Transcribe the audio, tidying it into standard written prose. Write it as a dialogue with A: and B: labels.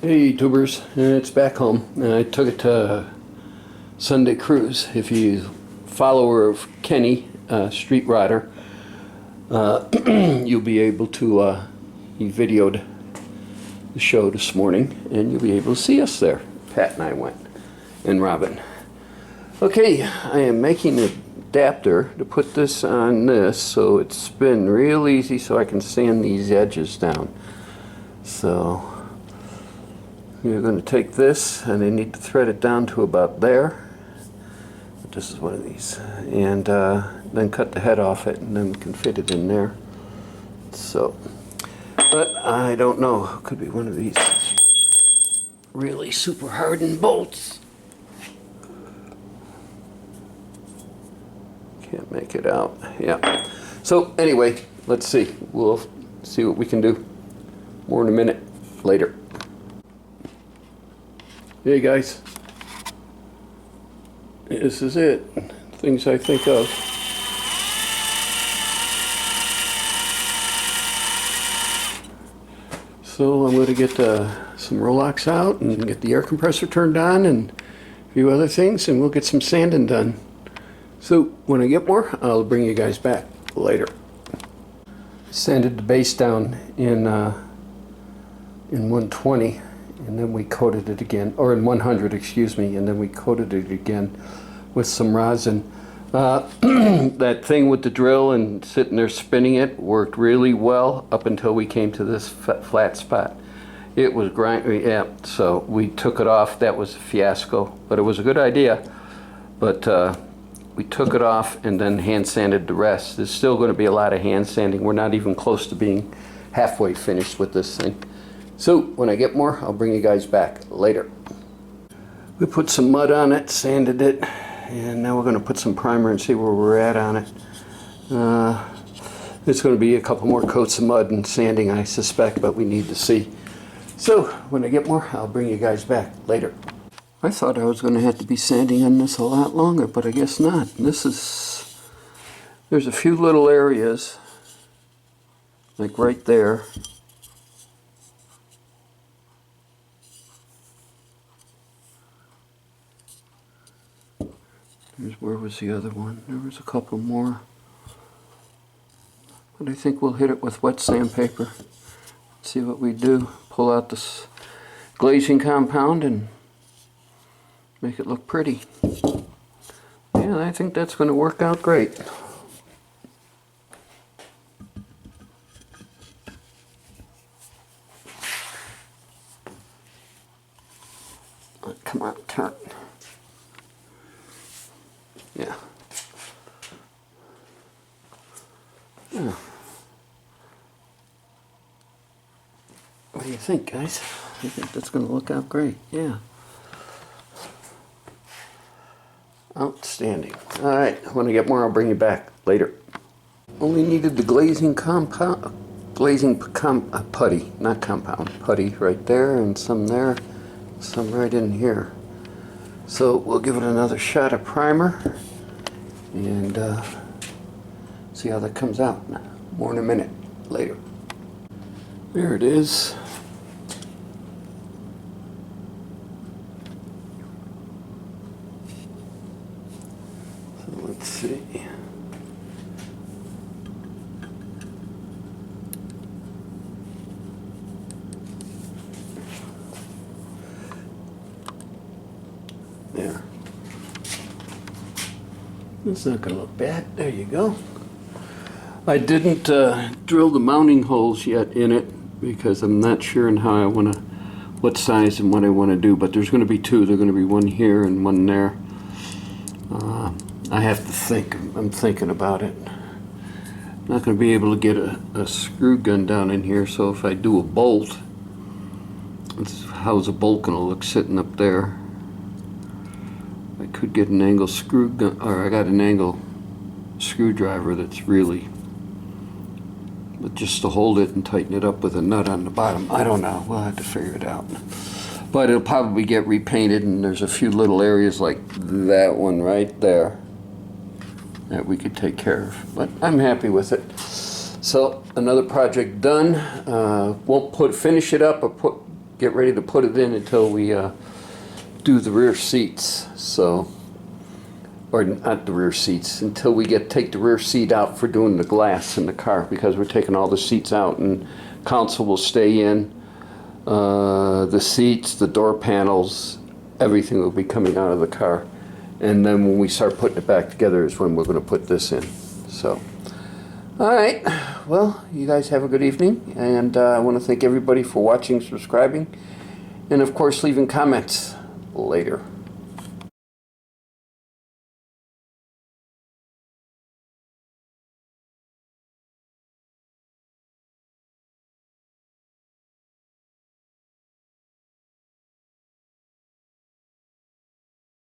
A: Hey tubers, it's back home. I took it to Sunday Cruise. If you follower of Kenny, Street Rider, you'll be able to, he videoed the show this morning and you'll be able to see us there. Pat and I went, and Robin. Okay, I am making an adapter to put this on this so it's spin real easy so I can sand these edges down. So you're going to take this, and I need to thread it down to about there. This is one of these. And then cut the head off it, and then we can fit it in there. So, but I don't know. It could be one of these really super hardened bolts. Can't make it out. Yeah. So anyway, let's see. We'll see what we can do. More in a minute. Later. Hey guys, this is it, things I think of. So I'm going to get some Rolox out and get the air compressor turned on and a few other things, and we'll get some sanding done. So when I get more, I'll bring you guys back later. Sanded the base down in 120. And then we coated it again, or in 100, excuse me, and then we coated it again with some rosin. That thing with the drill and sitting there spinning it worked really well up until we came to this flat spot. It was yeah, so we took it off. That was a fiasco, but it was a good idea. But we took it off and then hand sanded the rest. There's still going to be a lot of hand sanding. We're not even close to being halfway finished with this thing. So when I get more, I'll bring you guys back later. We put some mud on it, sanded it, and now we're going to put some primer and see where we're at on it. It's going to be a couple more coats of mud and sanding, I suspect, but we need to see. So when I get more, I'll bring you guys back later. I thought I was going to have to be sanding on this a lot longer, but I guess not. There's a few little areas, like right there. Where was the other one? There was a couple more. But I think we'll hit it with wet sandpaper. See what we do. Pull out this glazing compound and make it look pretty. Yeah, I think that's going to work out great. Come on, turn. Yeah. Yeah. What do you think, guys? I think that's going to look out great. Yeah. Outstanding. All right. When I get more, I'll bring you back later. Only needed the glazing compound, putty, not compound, putty right there, and some there, some right in here. So we'll give it another shot of primer and see how that comes out. More in a minute later. There it is. So let's see. There. It's not going to look bad. There you go. I didn't drill the mounting holes yet in it because I'm not sure on how I want to, what size and what I want to do. But there's going to be two. There's going to be one here and one there. I have to think. I'm thinking about it. I'm not going to be able to get a screw gun down in here. So if I do a bolt, how's a bolt going to look sitting up there? I could get an angle screw gun, or I got an angle screwdriver that's really, but just to hold it and tighten it up with a nut on the bottom. I don't know. We'll have to figure it out. But it'll probably get repainted, and there's a few little areas like that one right there that we could take care of. But I'm happy with it. So another project done. Won't finish it up or get ready to put it in until we do the rear seats. So, or not the rear seats, until we take the rear seat out for doing the glass in the car, because we're taking all the seats out and console will stay in. The seats, the door panels, everything will be coming out of the car. And then when we start putting it back together is when we're going to put this in. So, all right. Well, you guys have a good evening. And I want to thank everybody for watching, subscribing, and of course leaving comments. Later.